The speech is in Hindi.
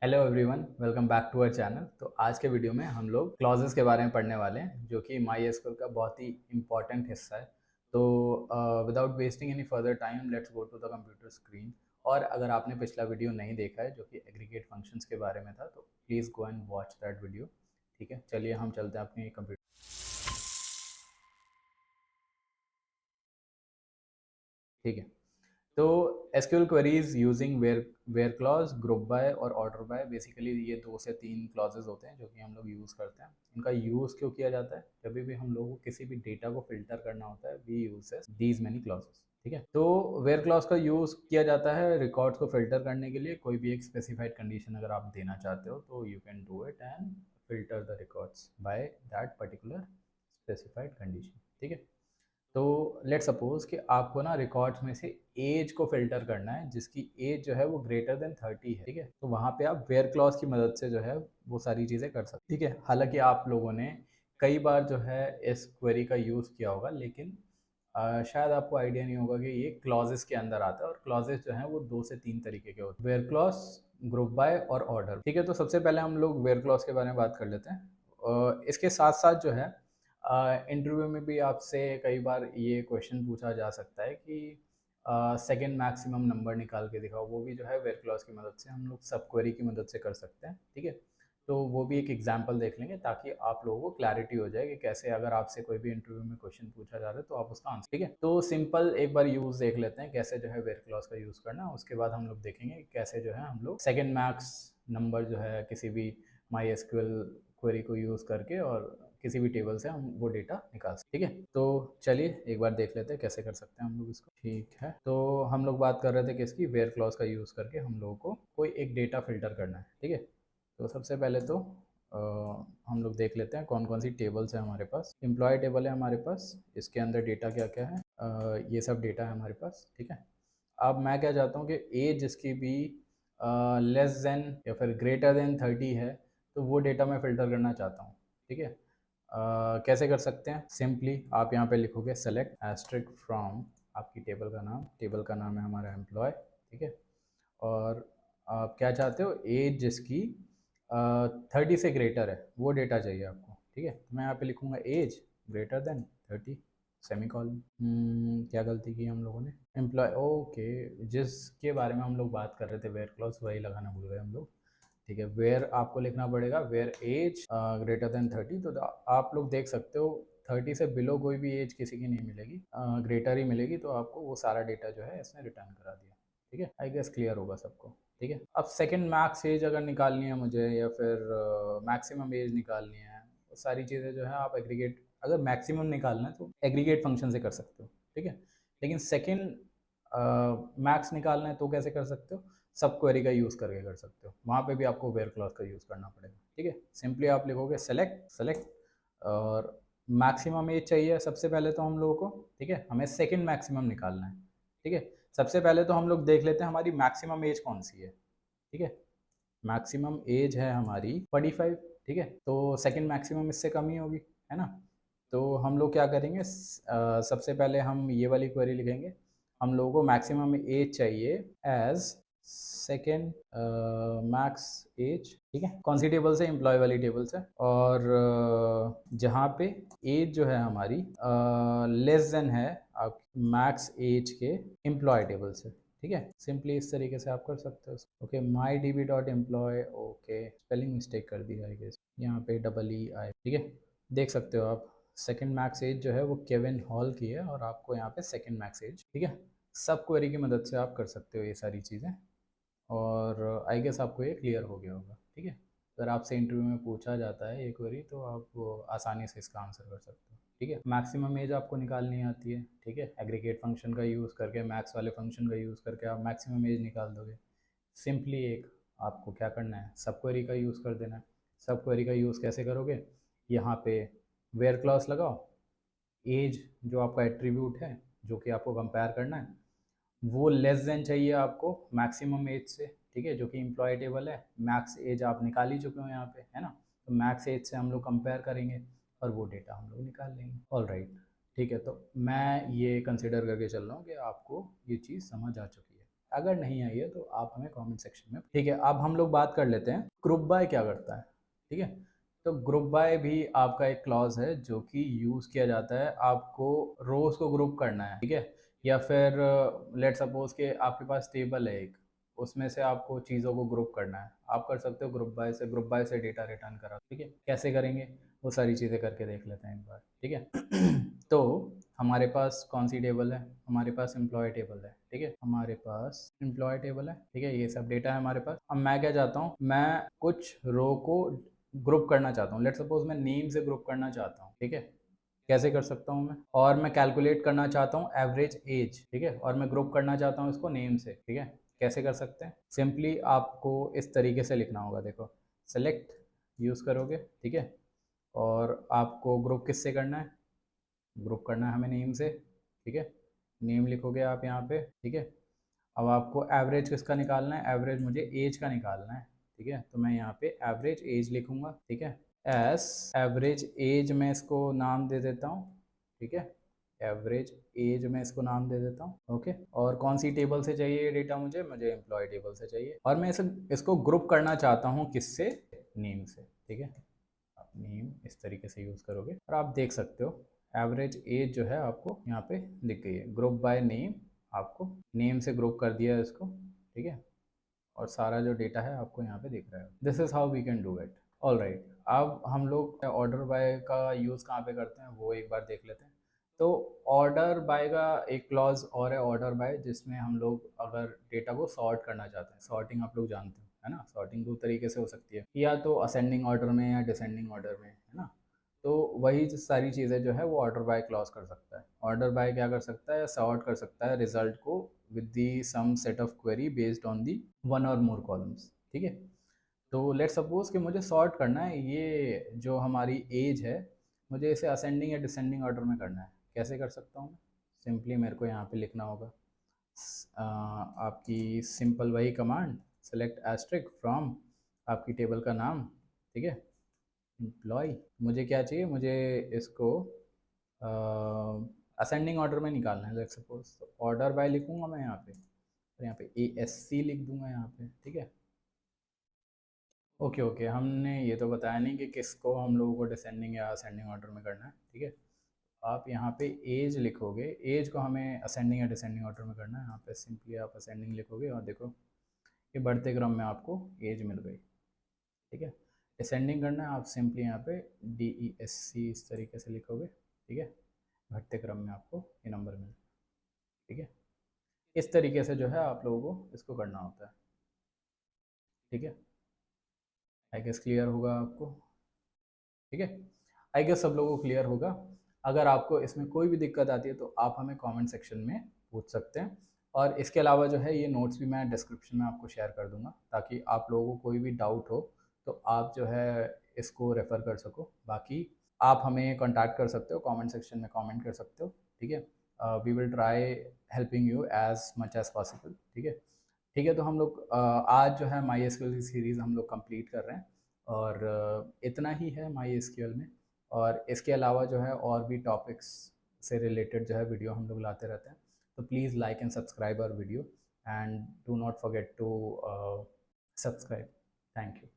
Hello everyone, welcome back to our channel. तो आज के वीडियो में हम लोग क्लॉजेस के बारे में पढ़ने वाले हैं, जो कि माई एसक्यूएल का बहुत ही इंपॉर्टेंट हिस्सा है। तो without wasting any further time, let's go to the computer screen. और अगर आपने पिछला वीडियो नहीं देखा है जो कि एग्रीगेट फंक्शंस के बारे में था, तो please go and watch that video. ठीक है, चलिए हम चलते हैं अपनी कंप्यूटर। ठीक है, तो SQL queries using var clause, group by और ऑर्डर बाय, बेसिकली ये 2 से 3 क्लॉजेज होते हैं जो कि हम लोग यूज़ करते हैं। इनका यूज़ क्यों किया जाता है? जब भी हम लोगों को किसी भी डेटा को फिल्टर करना होता है, we use these many clauses. ठीक है, तो वेयर क्लॉज का यूज़ किया जाता है रिकॉर्ड्स को फिल्टर करने के लिए। कोई भी एक स्पेसिफाइड कंडीशन अगर आप देना चाहते हो तो you can do it and filter the records by that particular specified condition. ठीक है, तो लेट सपोज कि आपको ना रिकॉर्ड्स में से एज को फिल्टर करना है, जिसकी एज जो है वो ग्रेटर देन 30 है। ठीक है, तो वहाँ पे आप वेयर क्लॉज की मदद से जो है वो सारी चीज़ें कर सकते हैं। ठीक है, हालांकि आप लोगों ने कई बार जो है इस क्वेरी का यूज़ किया होगा, लेकिन शायद आपको आइडिया नहीं होगा कि ये क्लॉजेस के अंदर आता है। और क्लॉजेस जो हैं वो 2 से 3 तरीके के होते हैं: वेयर क्लॉज, ग्रुप बाय और ऑर्डर। ठीक है, तो सबसे पहले हम लोग वेयर क्लॉज के बारे में बात कर लेते हैं। इसके साथ साथ जो है इंटरव्यू में भी आपसे कई बार ये क्वेश्चन पूछा जा सकता है कि सेकंड मैक्सिमम नंबर निकाल के दिखाओ। वो भी जो है वेयर क्लॉज की मदद से हम लोग सब क्वेरी की मदद से कर सकते हैं। ठीक है, तो वो भी एक एग्जांपल देख लेंगे ताकि आप लोगों को क्लैरिटी हो जाए कि कैसे अगर आपसे कोई भी इंटरव्यू में क्वेश्चन पूछा जा रहा है तो आप उसका आंसर। ठीक है, तो सिंपल एक बार यूज देख लेते हैं कैसे जो है वेयर क्लॉज का यूज करना। उसके बाद हम लोग देखेंगे कि कैसे जो है हम लोग सेकेंड मैक्स नंबर जो है किसी भी माई एसक्यूएल क्वेरी को यूज करके और किसी भी टेबल से हम वो डेटा निकाल सकते। ठीक है, तो चलिए एक बार देख लेते हैं कैसे कर सकते हैं हम लोग इसको। ठीक है, तो हम लोग बात कर रहे थे किसकी? वेयर क्लॉज का यूज़ करके हम लोगों को कोई एक डेटा फिल्टर करना है। ठीक है, तो सबसे पहले तो हम लोग देख लेते हैं कौन कौन सी टेबल्स है हमारे पास। एम्प्लॉय टेबल है हमारे पास, इसके अंदर डेटा क्या क्या है, ये सब डेटा है हमारे पास। ठीक है, अब मैं क्या चाहता हूँ कि एज जिसकी भी लेस देन या फिर ग्रेटर देन 30 है, तो वो डेटा मैं फिल्टर करना चाहता हूँ। ठीक है, कैसे कर सकते हैं? सिंपली आप यहाँ पे लिखोगे सेलेक्ट एस्ट्रिक फ्रॉम आपकी टेबल का नाम है हमारा एम्प्लॉय। ठीक है, और आप क्या चाहते हो? एज जिसकी 30 से ग्रेटर है वो डेटा चाहिए आपको। ठीक है, तो मैं यहाँ पे लिखूँगा एज ग्रेटर देन 30 सेमीकॉलन। क्या गलती की हम लोगों ने? एम्प्लॉय, ओके, जिसके बारे में हम लोग बात कर रहे थे वेयर क्लॉज, वही लगाना भूल गए हम लोग। ठीक है, वेयर आपको लिखना पड़ेगा वेयर एज ग्रेटर देन 30। तो आप लोग देख सकते हो 30 से बिलो कोई भी एज किसी की नहीं मिलेगी, ग्रेटर ही मिलेगी। तो आपको वो सारा डेटा जो है इसने रिटर्न करा दिया। ठीक है, आई गेस क्लियर होगा सबको। ठीक है, अब सेकंड मैक्स एज अगर निकालनी है मुझे या फिर मैक्सिमम एज निकालनी है, वो सारी चीज़ें जो है आप एग्रीगेट, अगर मैक्सिमम निकालना है तो एग्रीगेट फंक्शन से कर सकते हो। ठीक है, लेकिन सेकंड मैक्स निकालना है तो कैसे कर सकते हो? सब क्वेरी का यूज़ करके कर सकते हो। वहाँ पे भी आपको वेयर क्लॉज का यूज़ करना पड़ेगा। ठीक है, सिंपली आप लिखोगे सेलेक्ट सेलेक्ट और मैक्सिमम एज चाहिए सबसे पहले तो हम लोगों को। ठीक है, हमें सेकंड मैक्सिमम निकालना है। ठीक है, सबसे पहले तो हम लोग देख लेते हैं हमारी मैक्सिमम एज कौन सी है। ठीक है, मैक्सिमम एज है हमारी 45। ठीक है, तो सेकंड मैक्सिमम इससे कम ही होगी, है ना? तो हम लोग क्या करेंगे, सबसे पहले हम ये वाली क्वेरी लिखेंगे। हम लोगों को मैक्सिमम एज चाहिए एज सेकेंड मैक्स एज। ठीक है, कौन सी टेबल से? एम्प्लॉय वाली टेबल से। और जहाँ पे एज जो है हमारी लेस देन है आप मैक्स एज के एम्प्लॉय टेबल से। ठीक है, सिंपली इस तरीके से आप कर सकते हो। Okay, my D B dot employ, okay, spelling mistake कर दी आई गेस, यहाँ पे डबल ई आई। ठीक है, देख सकते हो आप सेकंड मैक्स एज जो है वो केविन हॉल की है और आपको यहाँ पे सेकंड मैक्स एज। ठीक है, सब क्वेरी की मदद से आप कर सकते हो ये सारी चीज़ें। और आई गेस आपको ये क्लियर हो गया होगा। ठीक है, अगर आपसे इंटरव्यू में पूछा जाता है ये क्वेरी तो आप वो आसानी से इसका आंसर कर सकते हो। ठीक है, मैक्सिमम एज आपको निकालनी आती है। ठीक है, एग्रीगेट फंक्शन का यूज़ करके, मैक्स वाले फंक्शन का यूज़ करके आप मैक्सिमम एज निकाल दोगे। सिंपली एक आपको क्या करना है, सब क्वेरी का यूज़ कर देना है। सब क्वेरी का यूज़ कैसे करोगे? यहाँ पे वेयर क्लॉज लगाओ, एज जो आपका एट्रीब्यूट है जो कि आपको कंपेयर करना है, वो लेस देन चाहिए आपको मैक्सिमम एज से। ठीक है, जो कि एम्प्लॉय टेबल है। मैक्स एज आप निकाल ही चुके हो यहाँ पे, है ना? तो मैक्स एज से हम लोग कंपेयर करेंगे और वो डेटा हम लोग निकाल लेंगे। ऑल राइट, ठीक है, तो मैं ये कंसिडर करके चल रहा हूँ कि आपको ये चीज़ समझ आ चुकी है। अगर नहीं आई है तो आप हमें कमेंट सेक्शन में, ठीक है। अब हम लोग बात कर लेते हैं ग्रुप बाय क्या करता है, ठीक है। तो ग्रुप बाय भी आपका एक क्लॉज है जो कि यूज़ किया जाता है, आपको रोज को ग्रुप करना है, ठीक है। या फिर लेट सपोज के आपके पास टेबल है एक, उसमें से आपको चीज़ों को ग्रुप करना है, आप कर सकते हो ग्रुप बाय से डेटा रिटर्न करा, ठीक है। कैसे करेंगे वो सारी चीज़ें करके देख लेते हैं एक बार, ठीक है। तो हमारे पास कौन सी टेबल है, हमारे पास एम्प्लॉय टेबल है, ठीक है। हमारे पास एम्प्लॉय टेबल है, ठीक है। ये सब डेटा है हमारे पास। अब मैं क्या चाहता हूँ, मैं कुछ रो को ग्रुप करना चाहता हूँ, लेट सपोज मैं नेम से ग्रुप करना चाहता हूँ, ठीक है। कैसे कर सकता हूँ मैं, और मैं कैलकुलेट करना चाहता हूँ एवरेज एज, ठीक है, और मैं ग्रुप करना चाहता हूँ इसको नेम से, ठीक है। कैसे कर सकते हैं, सिंपली आपको इस तरीके से लिखना होगा, देखो सेलेक्ट यूज़ करोगे, ठीक है। और आपको ग्रुप किससे करना है, ग्रुप करना है हमें नेम से, ठीक है। नेम लिखोगे आप यहाँ पे, ठीक है। अब आपको एवरेज किसका निकालना है, एवरेज मुझे एज का निकालना है, ठीक है। तो मैं यहाँ पे एवरेज एज लिखूँगा, ठीक है। एस एवरेज एज में इसको नाम दे देता हूँ, ठीक है। एवरेज एज में इसको नाम दे देता हूँ, ओके। और कौन सी टेबल से चाहिए ये डेटा, मुझे एम्प्लॉय टेबल से चाहिए, और मैं इसको ग्रुप करना चाहता हूँ किससे, नेम से, ठीक है। आप नेम इस तरीके से यूज़ करोगे और आप देख सकते हो एवरेज एज जो है आपको यहाँ पे दिख गई है, ग्रुप बाय नेम, आपको नेम से ग्रुप कर दिया है इसको, ठीक है। और सारा जो डेटा है आपको यहाँ पे दिख रहा है। This is how we can do it. All right, अब हम लोग ऑर्डर बाय का यूज़ कहाँ पे करते हैं वो एक बार देख लेते हैं। तो ऑर्डर बाय का एक क्लॉज और है, ऑर्डर बाय, जिसमें हम लोग अगर डेटा को सॉर्ट करना चाहते हैं, सॉर्टिंग आप लोग जानते हो है ना, सॉर्टिंग दो तरीके से हो सकती है, या तो असेंडिंग ऑर्डर में या डिसेंडिंग ऑर्डर में, है ना। तो वही सारी चीज़ें जो है वो ऑर्डर बाय क्लॉज कर सकता है। ऑर्डर बाय क्या कर सकता है, सॉर्ट कर सकता है रिजल्ट को with the some set of query based on the one और मोर कॉलम्स, ठीक है। तो लेट सपोज कि मुझे सॉर्ट करना है ये जो हमारी एज है, मुझे इसे असेंडिंग या डिसेंडिंग ऑर्डर में करना है। कैसे कर सकता हूँ मैं, सिंपली मेरे को यहाँ पे लिखना होगा आपकी सिंपल वही कमांड, सेलेक्ट एस्ट्रिक फ्रॉम आपकी टेबल का नाम, ठीक है, एम्प्लॉय। मुझे क्या चाहिए, मुझे इसको असेंडिंग ऑर्डर में निकालना है, लेट सपोज। तो ऑर्डर बाय लिखूंगा मैं यहाँ पे, तो यहाँ पे ASC लिख दूंगा यहाँ पे, ठीक है। ओके ओके, हमने ये तो बताया नहीं कि किसको हम लोगों को डिसेंडिंग या असेंडिंग ऑर्डर में करना है, ठीक है। आप यहाँ पे एज लिखोगे, एज को हमें असेंडिंग या डिसेंडिंग ऑर्डर में करना है। यहाँ पे सिंपली आप असेंडिंग लिखोगे और देखो ये बढ़ते क्रम में आपको एज मिल गई, ठीक है। डिसेंडिंग करना है, आप सिंपली यहाँ पे DESC इस तरीके से लिखोगे, ठीक है। घटते क्रम में आपको ये नंबर मिल, ठीक है। इस तरीके से जो है आप लोगों को इसको करना होता है, ठीक है। आई गेस क्लियर होगा आपको, ठीक है। आई गेस सब लोगों को क्लियर होगा। अगर आपको इसमें कोई भी दिक्कत आती है तो आप हमें कमेंट सेक्शन में पूछ सकते हैं, और इसके अलावा जो है ये नोट्स भी मैं डिस्क्रिप्शन में आपको शेयर कर दूंगा, ताकि आप लोगों को कोई भी डाउट हो तो आप जो है इसको रेफ़र कर सको। बाकी आप हमें कॉन्टैक्ट कर सकते हो, कमेंट सेक्शन में कमेंट कर सकते हो, ठीक है। We will try helping you as much as possible, ठीक है। ठीक है, तो हम लोग आज जो है माई एसक्यूएल की सीरीज़ हम लोग कंप्लीट कर रहे हैं, और इतना ही है माई एसक्यूएल में। और इसके अलावा जो है और भी टॉपिक्स से रिलेटेड जो है वीडियो हम लोग लाते रहते हैं। तो please like and subscribe our video, and do not forget to subscribe. Thank you.